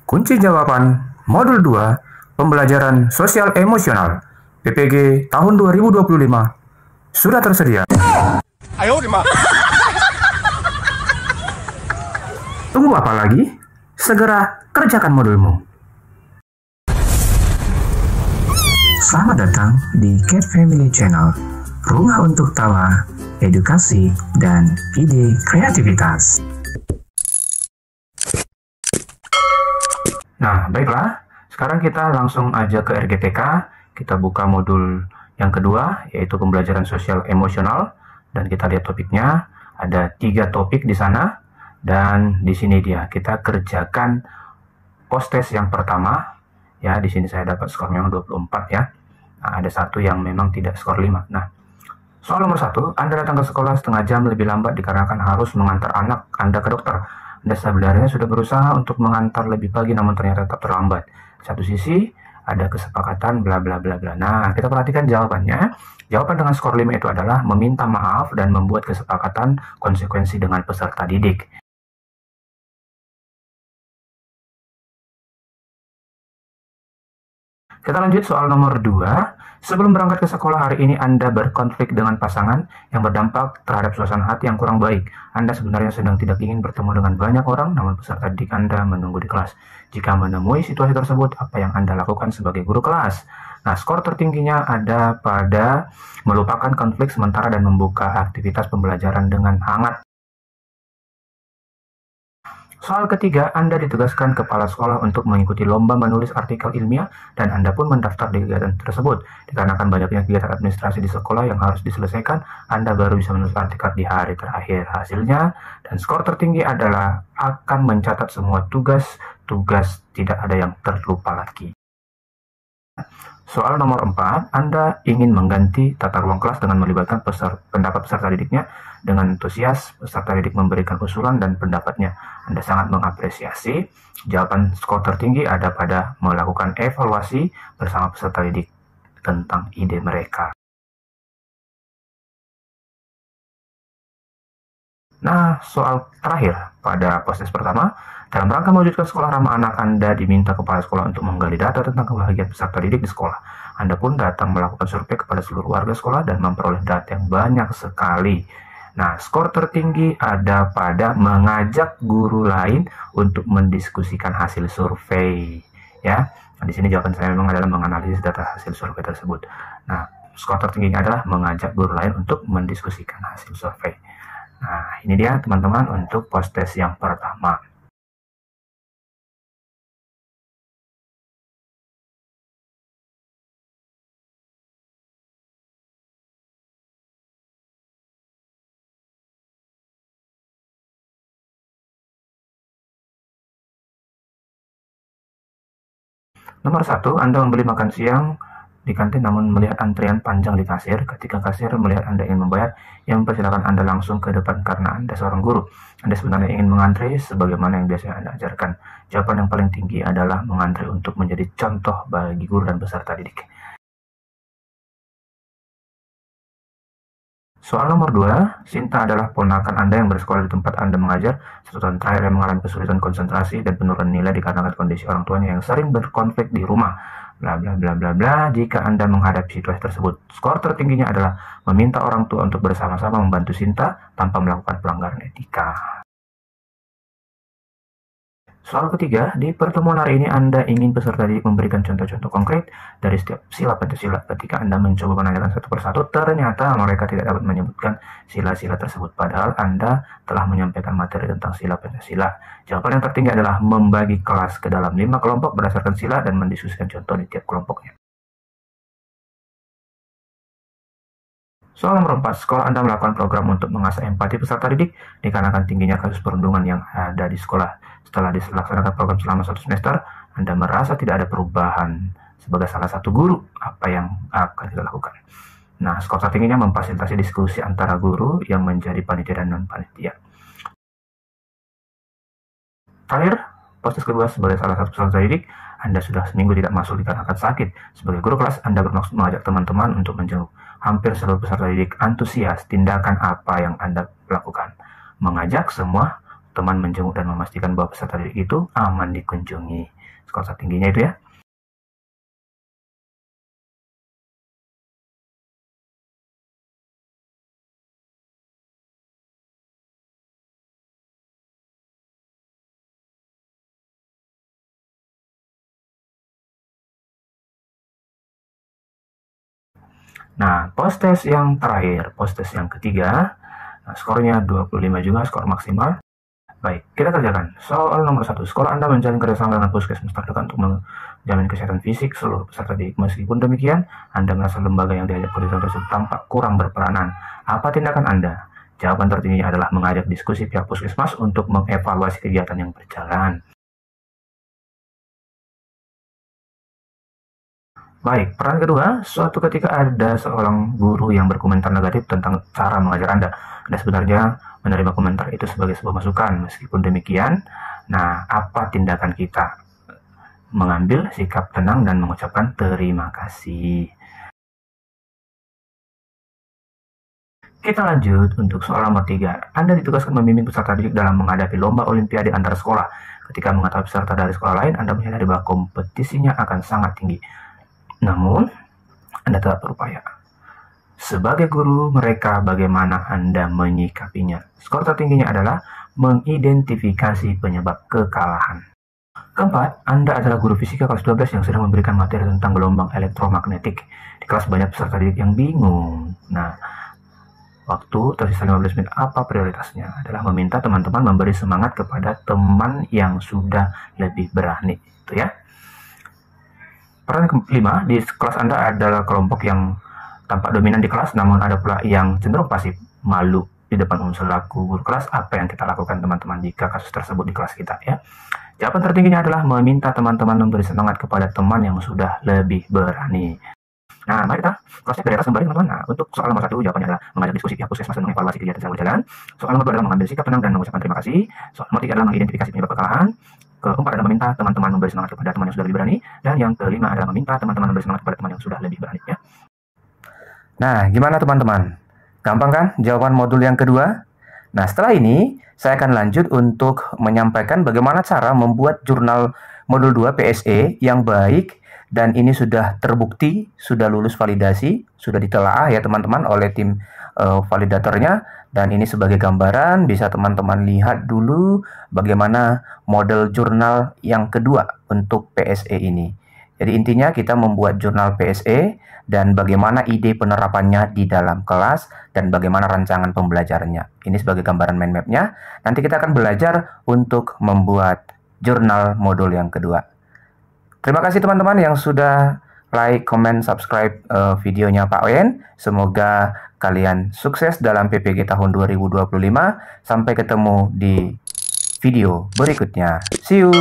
Kunci jawaban Modul 2 Pembelajaran Sosial Emosional PPG tahun 2025 sudah tersedia. Tunggu apa lagi? Segera kerjakan modulmu. Selamat datang di Cat Family Channel, rumah untuk tawa, edukasi, dan ide kreativitas. Nah, baiklah. Sekarang kita langsung aja ke RGTK. Kita buka modul yang kedua, yaitu pembelajaran sosial emosional. Dan kita lihat topiknya. Ada 3 topik di sana. Dan di sini dia, kita kerjakan post-test yang pertama. Ya, di sini saya dapat skor memang 24 ya. Nah, ada satu yang memang tidak skor 5. Nah, soal nomor 1, Anda datang ke sekolah setengah jam lebih lambat dikarenakan harus mengantar anak Anda ke dokter. Anda sebenarnya sudah berusaha untuk mengantar lebih pagi namun ternyata tetap terlambat. Satu sisi ada kesepakatan bla bla bla bla. Nah, kita perhatikan jawabannya. Jawaban dengan skor 5 itu adalah meminta maaf dan membuat kesepakatan konsekuensi dengan peserta didik. Kita lanjut soal nomor 2. Sebelum berangkat ke sekolah hari ini Anda berkonflik dengan pasangan yang berdampak terhadap suasana hati yang kurang baik. Anda sebenarnya sedang tidak ingin bertemu dengan banyak orang, namun peserta didik Anda menunggu di kelas. Jika menemui situasi tersebut, apa yang Anda lakukan sebagai guru kelas? Nah, skor tertingginya ada pada melupakan konflik sementara dan membuka aktivitas pembelajaran dengan hangat. Soal ketiga, Anda ditugaskan kepala sekolah untuk mengikuti lomba menulis artikel ilmiah dan Anda pun mendaftar di kegiatan tersebut. Dikarenakan banyaknya kegiatan administrasi di sekolah yang harus diselesaikan, Anda baru bisa menulis artikel di hari terakhir. Hasilnya, dan skor tertinggi adalah akan mencatat semua tugas tidak ada yang terlupa lagi. Soal nomor 4, Anda ingin mengganti tata ruang kelas dengan melibatkan pendapat peserta didiknya. Dengan antusias, peserta didik memberikan usulan dan pendapatnya. Anda sangat mengapresiasi. Jawaban skor tertinggi ada pada melakukan evaluasi bersama peserta didik tentang ide mereka. Nah, soal terakhir pada proses pertama, dalam rangka mewujudkan sekolah ramah anak, Anda diminta kepala sekolah untuk menggali data tentang kebahagiaan peserta didik di sekolah. Anda pun datang melakukan survei kepada seluruh warga sekolah dan memperoleh data yang banyak sekali. Nah, skor tertinggi ada pada mengajak guru lain untuk mendiskusikan hasil survei. Ya, nah, di sini jawaban saya memang adalah menganalisis data hasil survei tersebut. Nah, skor tertingginya adalah mengajak guru lain untuk mendiskusikan hasil survei. Nah, ini dia teman-teman untuk post-test yang pertama. Nomor 1, Anda membeli makan siang di kantin namun melihat antrian panjang di kasir. Ketika kasir melihat Anda ingin membayar, ia mempersilakan Anda langsung ke depan karena Anda seorang guru. Anda sebenarnya ingin mengantri sebagaimana yang biasanya Anda ajarkan. Jawaban yang paling tinggi adalah mengantri untuk menjadi contoh bagi guru dan peserta didik. Soal nomor 2, Sinta adalah ponakan Anda yang bersekolah di tempat Anda mengajar. 1 tahun terakhir yang mengalami kesulitan konsentrasi dan penurunan nilai dikarenakan kondisi orang tuanya yang sering berkonflik di rumah. Bla bla bla bla bla. Jika Anda menghadapi situasi tersebut, skor tertingginya adalah meminta orang tua untuk bersama-sama membantu Sinta tanpa melakukan pelanggaran etika. Soal ketiga, di pertemuan hari ini Anda ingin peserta didik memberikan contoh-contoh konkret dari setiap sila Pancasila. Ketika Anda mencoba menanyakan satu persatu, ternyata mereka tidak dapat menyebutkan sila-sila tersebut. Padahal Anda telah menyampaikan materi tentang sila Pancasila. Jawaban yang tertinggi adalah membagi kelas ke dalam 5 kelompok berdasarkan sila dan mendiskusikan contoh di tiap kelompoknya. Soal nomor 4, sekolah Anda melakukan program untuk mengasah empati peserta didik dikarenakan tingginya kasus perundungan yang ada di sekolah. Setelah dilaksanakan program selama 1 semester, Anda merasa tidak ada perubahan sebagai salah satu guru. Apa yang akan kita lakukan? Nah, skor tertingginya memfasilitasi diskusi antara guru yang menjadi panitia dan non-panitia. Terakhir, proses kedua sebagai salah satu peserta didik, Anda sudah seminggu tidak masuk dikarenakan sakit. Sebagai guru kelas, Anda bermaksud mengajak teman-teman untuk menjenguk. Hampir seluruh peserta didik antusias tindakan apa yang Anda lakukan. Mengajak semua teman menjenguk dan memastikan bahwa peserta didik itu aman dikunjungi. Skor tertingginya itu ya. Nah, post test yang terakhir, post test yang ketiga, nah, skornya 25 juga, skor maksimal. Baik, kita kerjakan. Soal nomor 1, sekolah Anda menjalin kerjasama dengan puskesmas terdekat untuk menjamin kesehatan fisik seluruh peserta didik. Meskipun demikian, Anda merasa lembaga yang diajak kerjasama tersebut tampak kurang berperanan. Apa tindakan Anda? Jawaban tertingginya adalah mengajak diskusi pihak puskesmas untuk mengevaluasi kegiatan yang berjalan. Baik, peran kedua, suatu ketika ada seorang guru yang berkomentar negatif tentang cara mengajar Anda. Anda sebenarnya menerima komentar itu sebagai sebuah masukan. Meskipun demikian, nah apa tindakan kita? Mengambil sikap tenang dan mengucapkan terima kasih. Kita lanjut untuk soal nomor 3. Anda ditugaskan membimbing peserta didik dalam menghadapi lomba olimpiade antar sekolah. Ketika mengetahui peserta dari sekolah lain, Anda menyadari bahwa kompetisinya akan sangat tinggi. Namun, Anda tetap berupaya. Sebagai guru mereka, bagaimana Anda menyikapinya? Skor tertingginya adalah mengidentifikasi penyebab kekalahan. Keempat, Anda adalah guru fisika kelas 12 yang sedang memberikan materi tentang gelombang elektromagnetik. Di kelas banyak peserta didik yang bingung. Nah, waktu tersisa 15 menit, apa prioritasnya? Adalah meminta teman-teman memberi semangat kepada teman yang sudah lebih berani. Itu ya. Peran kelima, di kelas Anda adalah kelompok yang tampak dominan di kelas, namun ada pula yang cenderung pasif, malu di depan umum. Selaku guru kelas, apa yang kita lakukan teman-teman jika kasus tersebut di kelas kita ya? Jawaban tertingginya adalah meminta teman-teman memberi semangat kepada teman yang sudah lebih berani. Nah, mari kita cross-check dari atas kembali teman-teman. Nah, untuk soal nomor 1, jawabannya adalah mengajak diskusi pihak puskesmas dan mengevaluasi kegiatan yang berjalan. Soal nomor 2 adalah mengambil sikap tenang dan mengucapkan terima kasih. Soal nomor 3 adalah mengidentifikasi penyebab kekalahan. Keempat adalah meminta teman-teman memberi semangat kepada teman yang sudah lebih berani. Dan yang kelima adalah meminta teman-teman memberi semangat kepada teman yang sudah lebih berani ya. Nah, gimana teman-teman? Gampang kan jawaban modul yang kedua? Nah, setelah ini saya akan lanjut untuk menyampaikan bagaimana cara membuat jurnal modul 2 PSE yang baik, dan ini sudah terbukti, sudah lulus validasi, sudah ditelaah ya teman-teman oleh tim validatornya, dan ini sebagai gambaran bisa teman-teman lihat dulu bagaimana model jurnal yang kedua untuk PSE ini. Jadi intinya kita membuat jurnal PSE dan bagaimana ide penerapannya di dalam kelas dan bagaimana rancangan pembelajarannya. Ini sebagai gambaran mind map-nya. Nanti kita akan belajar untuk membuat jurnal modul yang kedua. Terima kasih teman-teman yang sudah like, comment, subscribe videonya Pak Oyen. Semoga kalian sukses dalam PPG tahun 2025. Sampai ketemu di video berikutnya. See you!